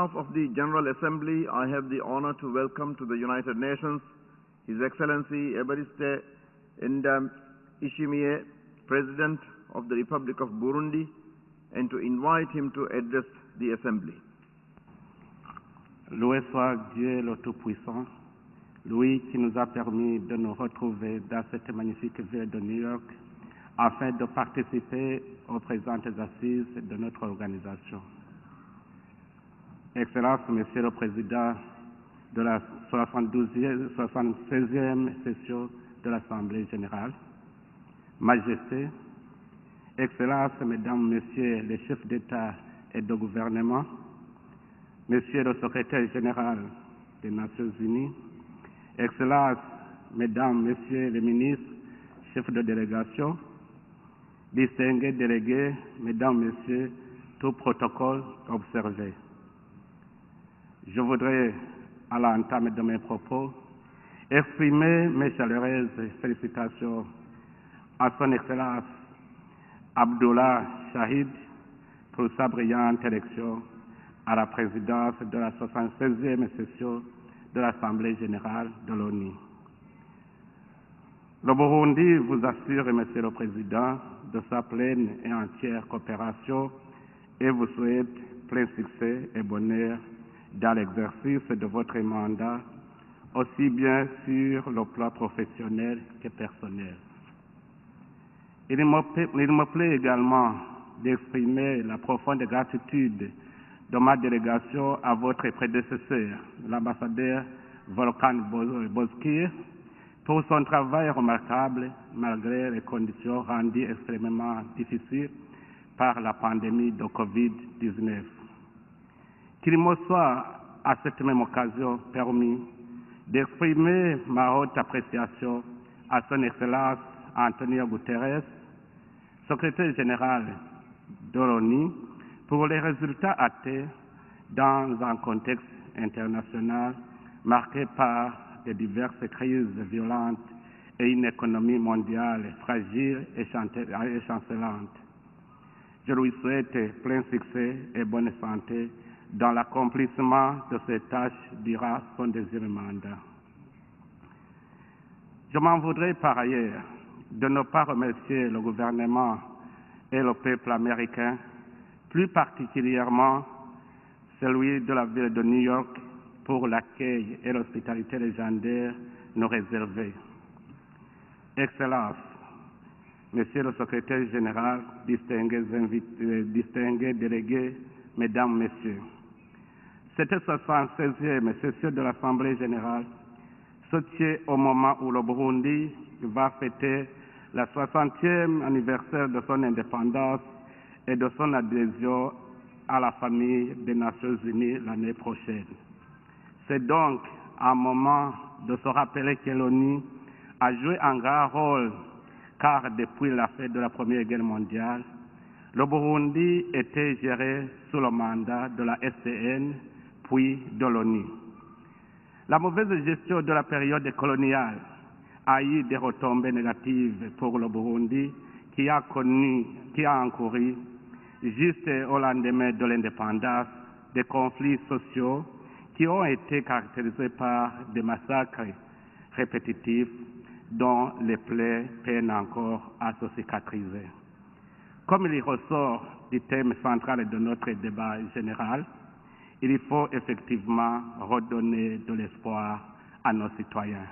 behalf of the General Assembly, I have the honor to welcome to the United Nations His Excellency Evariste Ndayishimiye, President of the Republic of Burundi, and to invite him to address the Assembly. Loué soit Dieu le Tout-Puissant, lui qui nous a permis de nous retrouver dans cette magnifique ville de New York afin de participer aux présentes assises de notre organisation. Excellence, Monsieur le Président de la 76e session de l'Assemblée générale, Majesté, Excellences, Mesdames, Messieurs les chefs d'État et de gouvernement, Monsieur le Secrétaire général des Nations Unies, Excellences, Mesdames, Messieurs les ministres, chefs de délégation, distingués délégués, Mesdames, Messieurs, tout protocole observé. Je voudrais, à l'entame de mes propos, exprimer mes chaleureuses félicitations à son Excellence Abdullah Shahid pour sa brillante élection à la présidence de la 76e session de l'Assemblée générale de l'ONU. Le Burundi vous assure, Monsieur le Président, de sa pleine et entière coopération et vous souhaite plein succès et bonheur dans l'exercice de votre mandat, aussi bien sur le plan professionnel que personnel. Il me plaît également d'exprimer la profonde gratitude de ma délégation à votre prédécesseur, l'ambassadeur Volkan Bozkır, pour son travail remarquable malgré les conditions rendues extrêmement difficiles par la pandémie de Covid-19. Qu'il me soit à cette même occasion permis d'exprimer ma haute appréciation à son Excellence Antonio Guterres, secrétaire général de l'ONU, pour les résultats atteints dans un contexte international marqué par de diverses crises violentes et une économie mondiale fragile et chancelante. Je lui souhaite plein succès et bonne santé dans l'accomplissement de ses tâches durant son deuxième mandat. Je m'en voudrais par ailleurs de ne pas remercier le gouvernement et le peuple américain, plus particulièrement celui de la ville de New York, pour l'accueil et l'hospitalité légendaire nous réservés. Excellence, Monsieur le Secrétaire général, distingués délégués, Mesdames, Messieurs, cette 76e session de l'Assemblée générale se tient au moment où le Burundi va fêter le 60e anniversaire de son indépendance et de son adhésion à la famille des Nations Unies l'année prochaine. C'est donc un moment de se rappeler que l'ONU a joué un grand rôle, car depuis la fin de la Première Guerre mondiale, le Burundi était géré sous le mandat de la SCN, puis de l'ONU. La mauvaise gestion de la période coloniale a eu des retombées négatives pour le Burundi, qui a encouru, juste au lendemain de l'indépendance, des conflits sociaux qui ont été caractérisés par des massacres répétitifs dont les plaies peinent encore à se cicatriser. Comme il ressort du thème central de notre débat général, il faut effectivement redonner de l'espoir à nos citoyens.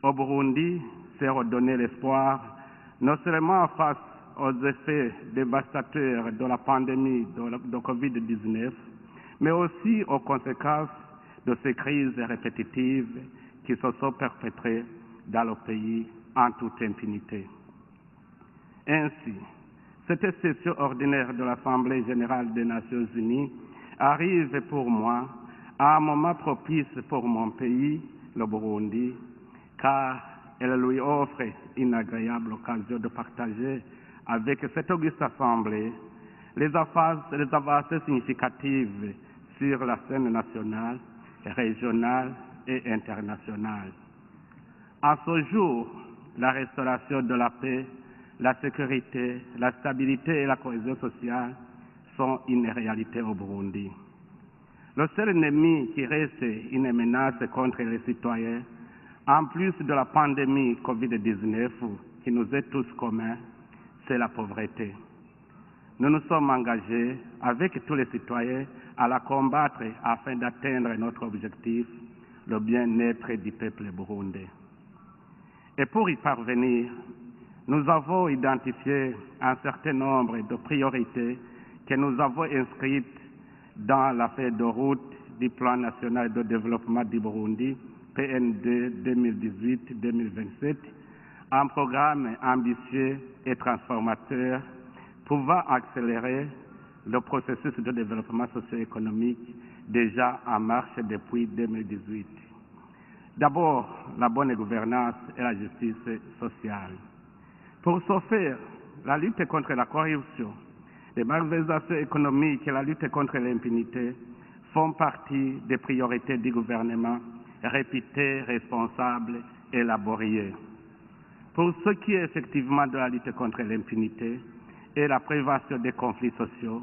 Au Burundi, c'est redonner l'espoir non seulement face aux effets dévastateurs de la pandémie de Covid-19, mais aussi aux conséquences de ces crises répétitives qui se sont perpétrées dans le pays en toute impunité. Ainsi, cette session ordinaire de l'Assemblée générale des Nations unies arrive pour moi à un moment propice pour mon pays, le Burundi, car elle lui offre une agréable occasion de partager avec cette auguste Assemblée les avancées significatives sur la scène nationale, régionale et internationale. À ce jour, la restauration de la paix, la sécurité, la stabilité et la cohésion sociale sont une réalité au Burundi. Le seul ennemi qui reste une menace contre les citoyens, en plus de la pandémie Covid-19 qui nous est tous commun, c'est la pauvreté. Nous nous sommes engagés avec tous les citoyens à la combattre afin d'atteindre notre objectif, le bien-être du peuple burundais. Et pour y parvenir, nous avons identifié un certain nombre de priorités que nous avons inscrites dans la feuille de route du Plan national de développement du Burundi, PND 2018-2027, un programme ambitieux et transformateur pouvant accélérer le processus de développement socio-économique déjà en marche depuis 2018. D'abord, la bonne gouvernance et la justice sociale. Pour ce faire, la lutte contre la corruption, les malversations économiques et la lutte contre l'impunité font partie des priorités du gouvernement, réputées, responsables et laborieux. Pour ce qui est effectivement de la lutte contre l'impunité et la prévention des conflits sociaux,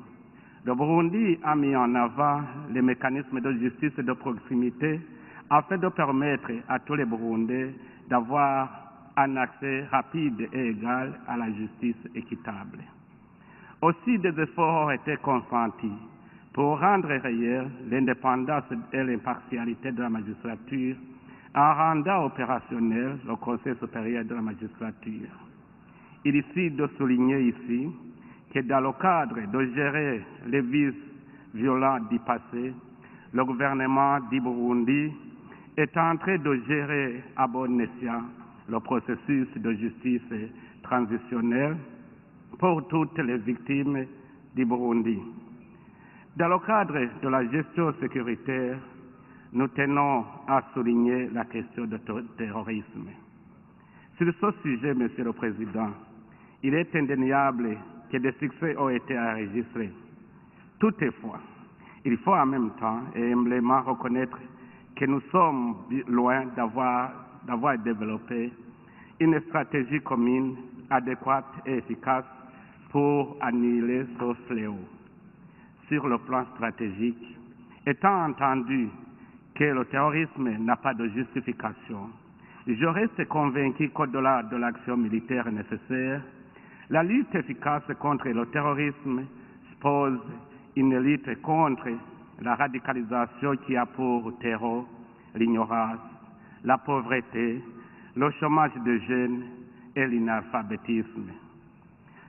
le Burundi a mis en avant les mécanismes de justice de proximité afin de permettre à tous les Burundais d'avoir un accès rapide et égal à la justice équitable. Aussi, des efforts ont été consentis pour rendre réelle l'indépendance et l'impartialité de la magistrature en rendant opérationnel le Conseil supérieur de la magistrature. Il est ici de souligner ici que dans le cadre de gérer les vices violents du passé, le gouvernement du Burundi est en train de gérer à bon escient le processus de justice transitionnelle pour toutes les victimes du Burundi. Dans le cadre de la gestion sécuritaire, nous tenons à souligner la question du terrorisme. Sur ce sujet, Monsieur le Président, il est indéniable que des succès ont été enregistrés. Toutefois, il faut en même temps et humblement reconnaître que nous sommes loin d'avoir développé une stratégie commune, adéquate et efficace pour annihiler ce fléau. Sur le plan stratégique, étant entendu que le terrorisme n'a pas de justification, je reste convaincu qu'au-delà de l'action militaire nécessaire, la lutte efficace contre le terrorisme suppose une lutte contre la radicalisation qui a pour terreau l'ignorance, la pauvreté, le chômage de jeunes et l'inalphabétisme.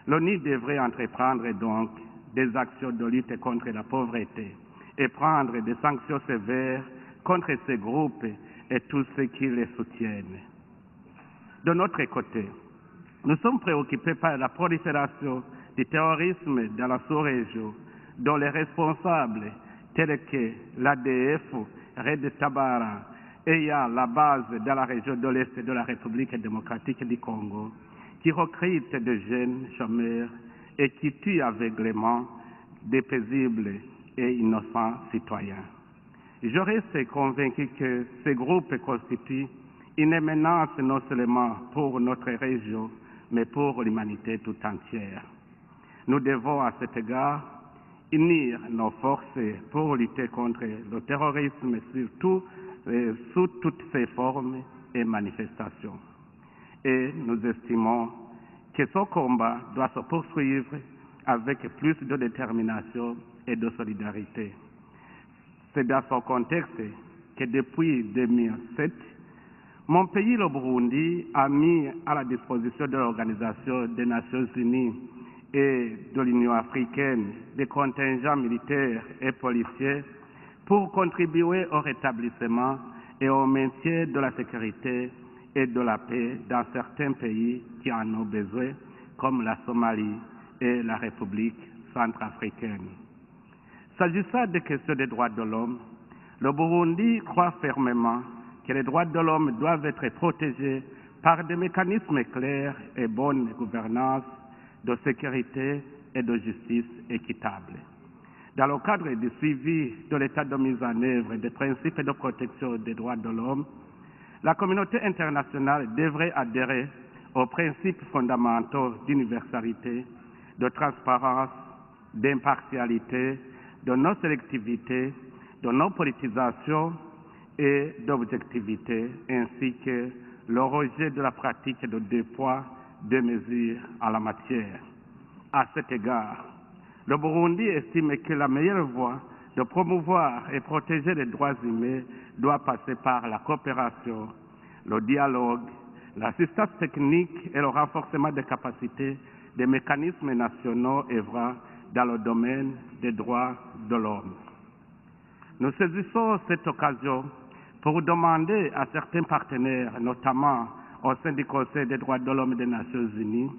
L'ONU devrait entreprendre donc des actions de lutte contre la pauvreté et prendre des sanctions sévères contre ces groupes et tous ceux qui les soutiennent. De notre côté, nous sommes préoccupés par la prolifération du terrorisme dans la sous-région, dont les responsables tels que l'ADF, Red Tabara, ayant la base dans la région de l'Est de la République démocratique du Congo, qui recrutent de jeunes chômeurs et qui tuent aveuglément des paisibles et innocents citoyens. Je reste convaincu que ces groupes constituent une menace non seulement pour notre région, mais pour l'humanité tout entière. Nous devons à cet égard unir nos forces pour lutter contre le terrorisme sous toutes ses formes et manifestations. Et nous estimons que ce combat doit se poursuivre avec plus de détermination et de solidarité. C'est dans ce contexte que depuis 2007, mon pays, le Burundi, a mis à la disposition de l'Organisation des Nations Unies et de l'Union africaine des contingents militaires et policiers pour contribuer au rétablissement et au maintien de la sécurité et de la paix dans certains pays qui en ont besoin, comme la Somalie et la République centrafricaine. S'agissant des questions des droits de l'homme, le Burundi croit fermement que les droits de l'homme doivent être protégés par des mécanismes clairs et bonne gouvernance, de sécurité et de justice équitable. Dans le cadre du suivi de l'état de mise en œuvre des principes de protection des droits de l'homme, la communauté internationale devrait adhérer aux principes fondamentaux d'universalité, de transparence, d'impartialité, de non-sélectivité, de non-politisation et d'objectivité, ainsi que le rejet de la pratique de deux poids, deux mesures en la matière. À cet égard, le Burundi estime que la meilleure voie de promouvoir et protéger les droits humains doit passer par la coopération, le dialogue, l'assistance technique et le renforcement des capacités des mécanismes nationaux œuvrant dans le domaine des droits de l'homme. Nous saisissons cette occasion pour demander à certains partenaires, notamment au sein du Conseil des droits de l'homme des Nations Unies,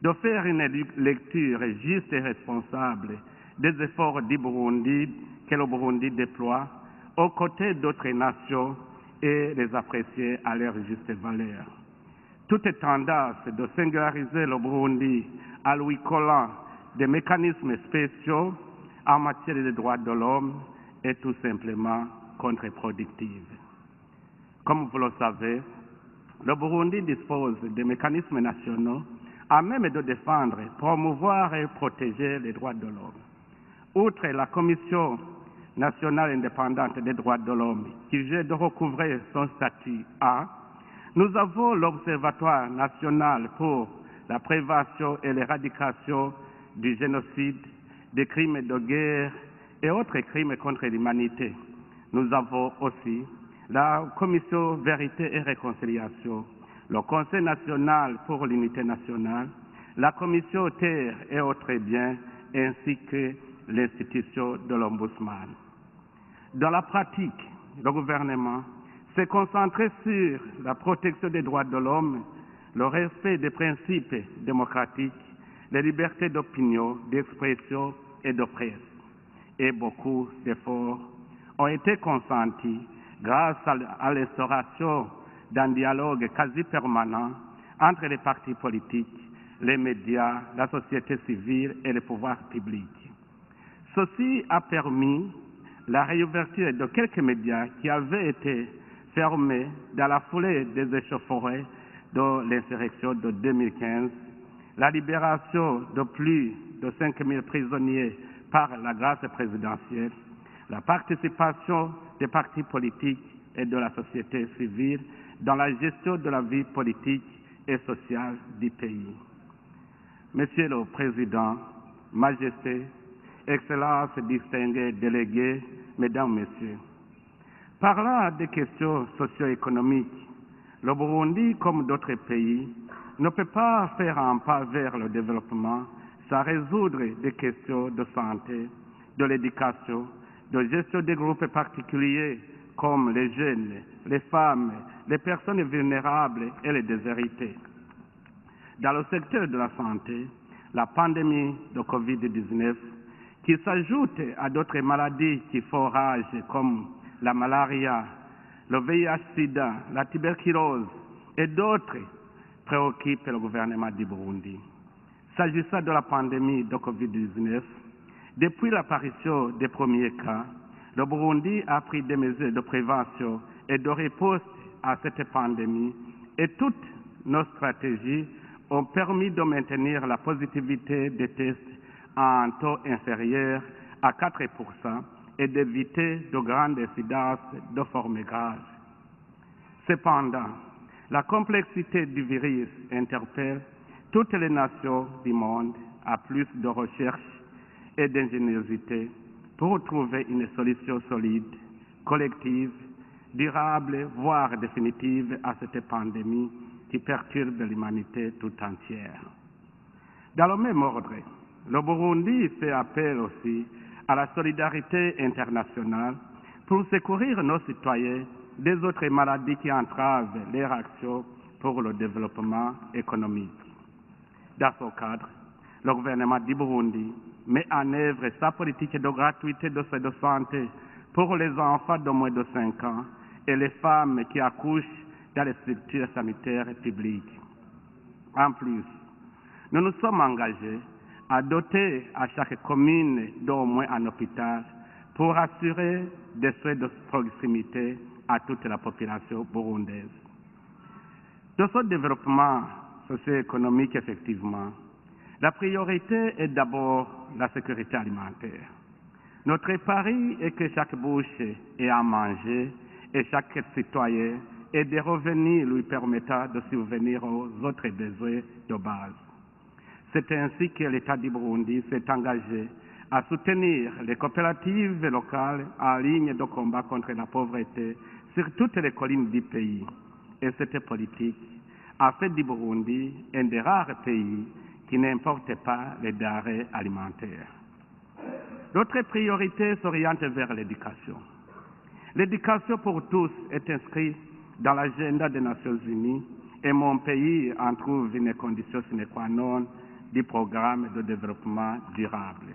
de faire une lecture juste et responsable des efforts du Burundi que le Burundi déploie aux côtés d'autres nations et les apprécier à leur juste valeur. Toute tendance de singulariser le Burundi à lui collant des mécanismes spéciaux en matière de droits de l'homme est tout simplement contre-productive. Comme vous le savez, le Burundi dispose de mécanismes nationaux à même de défendre, promouvoir et protéger les droits de l'homme. Outre la Commission nationale indépendante des droits de l'homme, qui vient de recouvrer son statut A, nous avons l'Observatoire national pour la prévention et l'éradication du génocide, des crimes de guerre et autres crimes contre l'humanité. Nous avons aussi la Commission Vérité et Réconciliation, le Conseil national pour l'unité nationale, la Commission Terre et autres biens, ainsi que l'institution de l'Ombudsman. Dans la pratique, le gouvernement s'est concentré sur la protection des droits de l'homme, le respect des principes démocratiques, les libertés d'opinion, d'expression et de presse. Et beaucoup d'efforts ont été consentis grâce à l'instauration d'un dialogue quasi permanent entre les partis politiques, les médias, la société civile et les pouvoirs publics. Ceci a permis la réouverture de quelques médias qui avaient été fermés dans la foulée des échauffourées de l'insurrection de 2015, la libération de plus de 5 000 prisonniers par la grâce présidentielle, la participation des partis politiques et de la société civile dans la gestion de la vie politique et sociale du pays. Monsieur le Président, Majesté, Excellences, distingués délégués, Mesdames, Messieurs, parlant des questions socio-économiques, le Burundi, comme d'autres pays, ne peut pas faire un pas vers le développement sans résoudre des questions de santé, de l'éducation, de gestion des groupes particuliers comme les jeunes, les femmes, les personnes vulnérables et les déshérités. Dans le secteur de la santé, la pandémie de Covid-19, qui s'ajoute à d'autres maladies qui font rage comme la malaria, le VIH-Sida, la tuberculose et d'autres, préoccupent le gouvernement du Burundi. S'agissant de la pandémie de Covid-19, depuis l'apparition des premiers cas, le Burundi a pris des mesures de prévention et de riposte à cette pandémie et toutes nos stratégies ont permis de maintenir la positivité des tests à un taux inférieur à 4% et d'éviter de grandes incidences de formes graves. Cependant, la complexité du virus interpelle toutes les nations du monde à plus de recherche et d'ingéniosité pour trouver une solution solide, collective, durable, voire définitive à cette pandémie qui perturbe l'humanité tout entière. Dans le même ordre, le Burundi fait appel aussi à la solidarité internationale pour secourir nos citoyens des autres maladies qui entravent leur action pour le développement économique. Dans ce cadre, le gouvernement du Burundi met en œuvre sa politique de gratuité de soins de santé pour les enfants de moins de 5 ans et les femmes qui accouchent dans les structures sanitaires publiques. En plus, nous nous sommes engagés à doter à chaque commune d'au moins un hôpital pour assurer des soins de proximité à toute la population burundaise. De ce développement socio-économique, effectivement, la priorité est d'abord la sécurité alimentaire. Notre pari est que chaque bouche ait à manger et chaque citoyen ait des revenus lui permettant de subvenir aux autres besoins de base. C'est ainsi que l'État du Burundi s'est engagé à soutenir les coopératives locales en ligne de combat contre la pauvreté sur toutes les collines du pays. Et cette politique a fait du Burundi un des rares pays qui n'importe pas les denrées alimentaires. Notre priorité s'oriente vers l'éducation. L'éducation pour tous est inscrite dans l'agenda des Nations Unies et mon pays en trouve une condition sine qua non du programme de développement durable.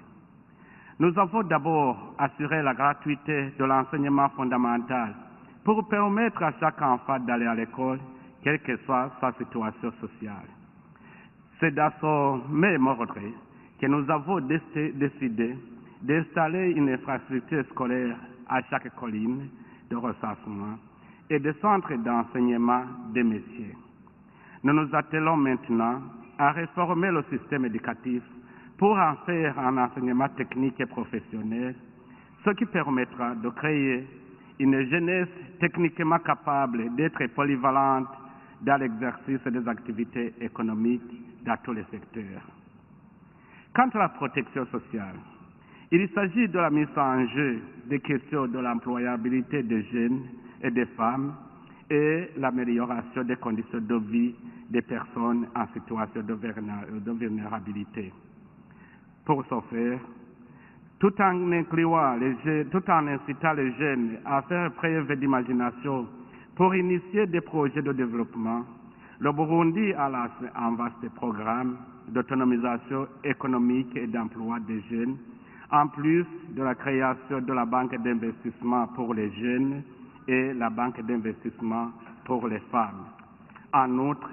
Nous avons d'abord assuré la gratuité de l'enseignement fondamental pour permettre à chaque enfant d'aller à l'école, quelle que soit sa situation sociale. C'est dans ce même ordre que nous avons décidé d'installer une infrastructure scolaire à chaque colline de recensement et des centres d'enseignement des métiers. Nous nous attelons maintenant à réformer le système éducatif pour en faire un enseignement technique et professionnel, ce qui permettra de créer une jeunesse techniquement capable d'être polyvalente dans l'exercice des activités économiques dans tous les secteurs. Quant à la protection sociale, il s'agit de la mise en jeu des questions de l'employabilité des jeunes et des femmes et l'amélioration des conditions de vie des personnes en situation de vulnérabilité. Pour ce faire, tout en incitant les jeunes à faire preuve d'imagination pour initier des projets de développement, le Burundi a lancé un vaste programme d'autonomisation économique et d'emploi des jeunes, en plus de la création de la banque d'investissement pour les jeunes et la banque d'investissement pour les femmes. En outre,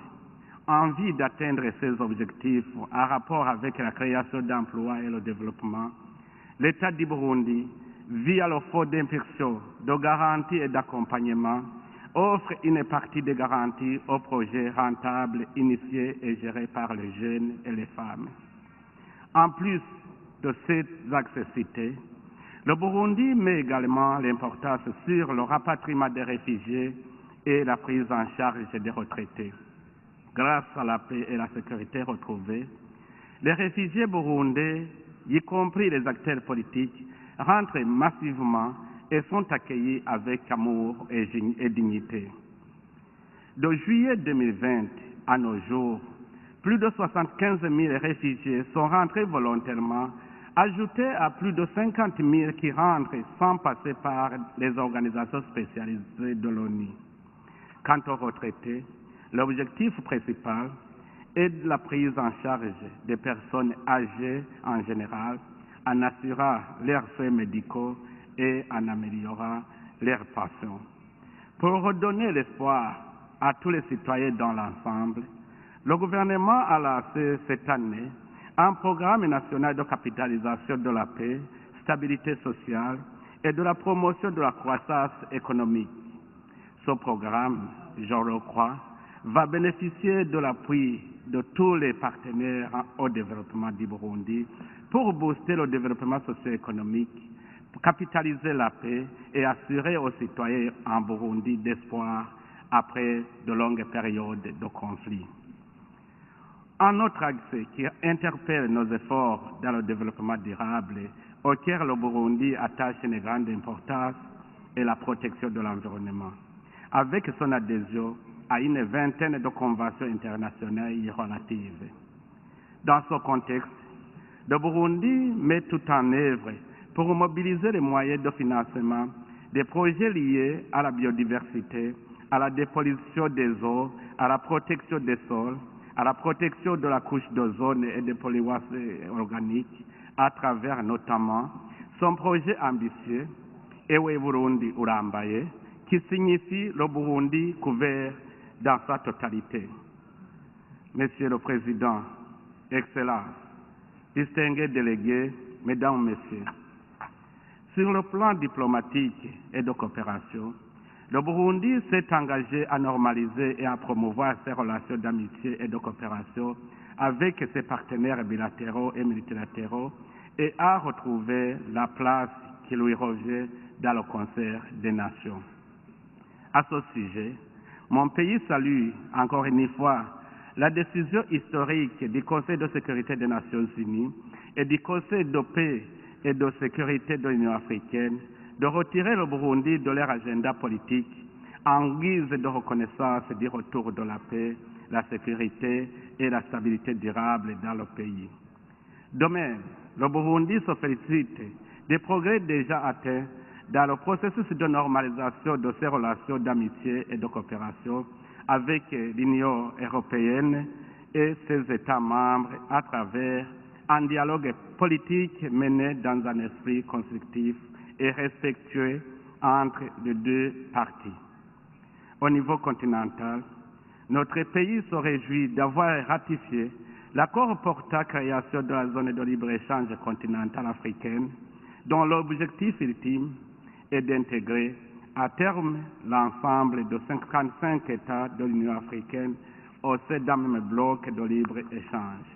en vue d'atteindre ces objectifs en rapport avec la création d'emplois et le développement, l'État du Burundi, via le fonds d'impulsion, de garantie et d'accompagnement, offre une partie des garanties aux projets rentables initiés et gérés par les jeunes et les femmes. En plus de ces axes cités, le Burundi met également l'importance sur le rapatriement des réfugiés et la prise en charge des retraités. Grâce à la paix et la sécurité retrouvées, les réfugiés burundais, y compris les acteurs politiques, rentrent massivement et sont accueillis avec amour et dignité. De juillet 2020 à nos jours, plus de 75 000 réfugiés sont rentrés volontairement, ajoutés à plus de 50 000 qui rentrent sans passer par les organisations spécialisées de l'ONU. Quant aux retraités, l'objectif principal est la prise en charge des personnes âgées en général, en assurant leurs soins médicaux et en améliorant leurs pensions. Pour redonner l'espoir à tous les citoyens dans l'ensemble, le gouvernement a lancé cette année un programme national de capitalisation de la paix, stabilité sociale et de la promotion de la croissance économique. Ce programme, je le crois, va bénéficier de l'appui de tous les partenaires au développement du Burundi pour booster le développement socio-économique, capitaliser la paix et assurer aux citoyens en Burundi d'espoir après de longues périodes de conflit. Un autre axe qui interpelle nos efforts dans le développement durable, auquel le Burundi attache une grande importance, est la protection de l'environnement, avec son adhésion à une vingtaine de conventions internationales y relatives. Dans ce contexte, le Burundi met tout en œuvre pour mobiliser les moyens de financement des projets liés à la biodiversité, à la dépollution des eaux, à la protection des sols, à la protection de la couche d'ozone et des polluants organiques, à travers notamment son projet ambitieux, Ewe Burundi Urambaye, qui signifie le Burundi couvert dans sa totalité. Monsieur le Président, Excellences, distingués délégués, Mesdames, Messieurs, sur le plan diplomatique et de coopération, le Burundi s'est engagé à normaliser et à promouvoir ses relations d'amitié et de coopération avec ses partenaires bilatéraux et multilatéraux et à retrouver la place qui lui revient dans le concert des nations. À ce sujet, mon pays salue encore une fois la décision historique du Conseil de sécurité des Nations Unies et du Conseil de paix et de sécurité de l'Union africaine de retirer le Burundi de leur agenda politique en guise de reconnaissance du retour de la paix, la sécurité et la stabilité durable dans le pays. De même, le Burundi se félicite des progrès déjà atteints dans le processus de normalisation de ses relations d'amitié et de coopération avec l'Union européenne et ses États membres à travers un dialogue politique mené dans un esprit constructif et respectueux entre les deux parties. Au niveau continental, notre pays se réjouit d'avoir ratifié l'accord portant création de la zone de libre-échange continentale africaine, dont l'objectif ultime est d'intégrer à terme l'ensemble de 55 États de l'Union africaine au sein d'un même bloc de libre-échange.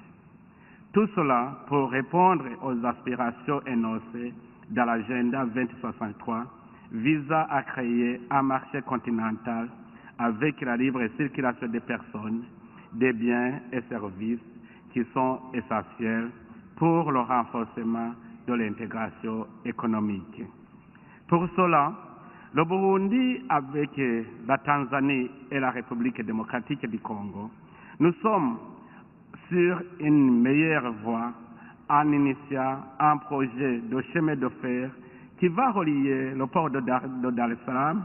Tout cela pour répondre aux aspirations énoncées dans l'agenda 2063 visant à créer un marché continental avec la libre circulation des personnes, des biens et services qui sont essentiels pour le renforcement de l'intégration économique. Pour cela, le Burundi, avec la Tanzanie et la République démocratique du Congo, nous sommes sur une meilleure voie en initiant un projet de chemin de fer qui va relier le port de Dar es Salaam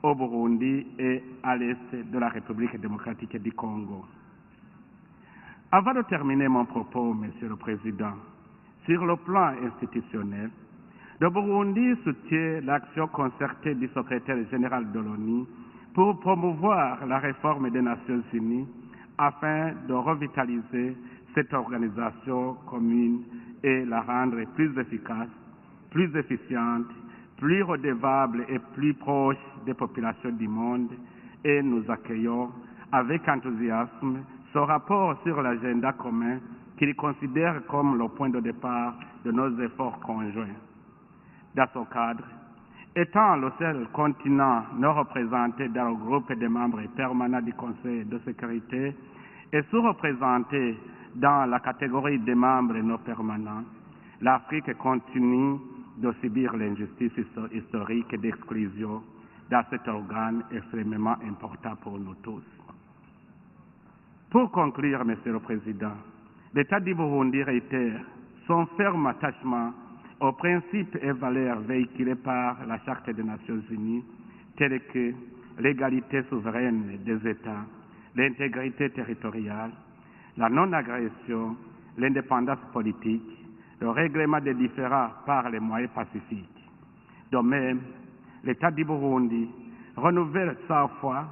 au Burundi et à l'est de la République démocratique du Congo. Avant de terminer mon propos, Monsieur le Président, sur le plan institutionnel, le Burundi soutient l'action concertée du secrétaire général de l'ONU pour promouvoir la réforme des Nations Unies afin de revitaliser cette organisation commune et la rendre plus efficace, plus efficiente, plus redevable et plus proche des populations du monde. Et nous accueillons avec enthousiasme ce rapport sur l'agenda commun qu'il considère comme le point de départ de nos efforts conjoints. Dans ce cadre, étant le seul continent non représenté dans le groupe des membres permanents du Conseil de sécurité et sous-représenté dans la catégorie des membres non permanents, l'Afrique continue de subir l'injustice historique d'exclusion dans cet organe extrêmement important pour nous tous. Pour conclure, Monsieur le Président, l'État du Burundi réitère son ferme attachement aux principes et valeurs véhiculés par la Charte des Nations Unies, telles que l'égalité souveraine des États, l'intégrité territoriale, la non-agression, l'indépendance politique, le règlement des différends par les moyens pacifiques. De même, l'État du Burundi renouvelle sa foi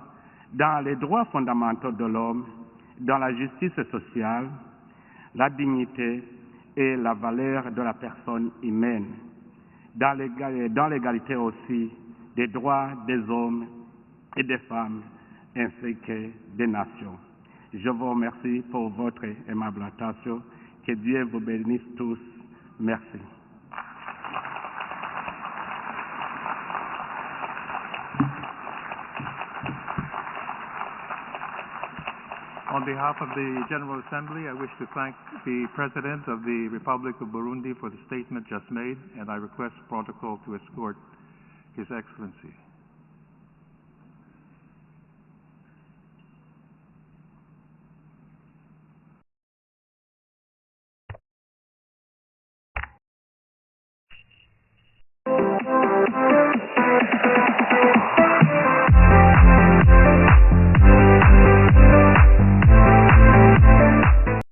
dans les droits fondamentaux de l'homme, dans la justice sociale, la dignité et la valeur de la personne humaine, dans l'égalité aussi des droits des hommes et des femmes, ainsi que des nations. Je vous remercie pour votre aimable attention. Que Dieu vous bénisse tous. Merci. On behalf of the General Assembly, I wish to thank the President of the Republic of Burundi for the statement just made, and I request protocol to escort His Excellency.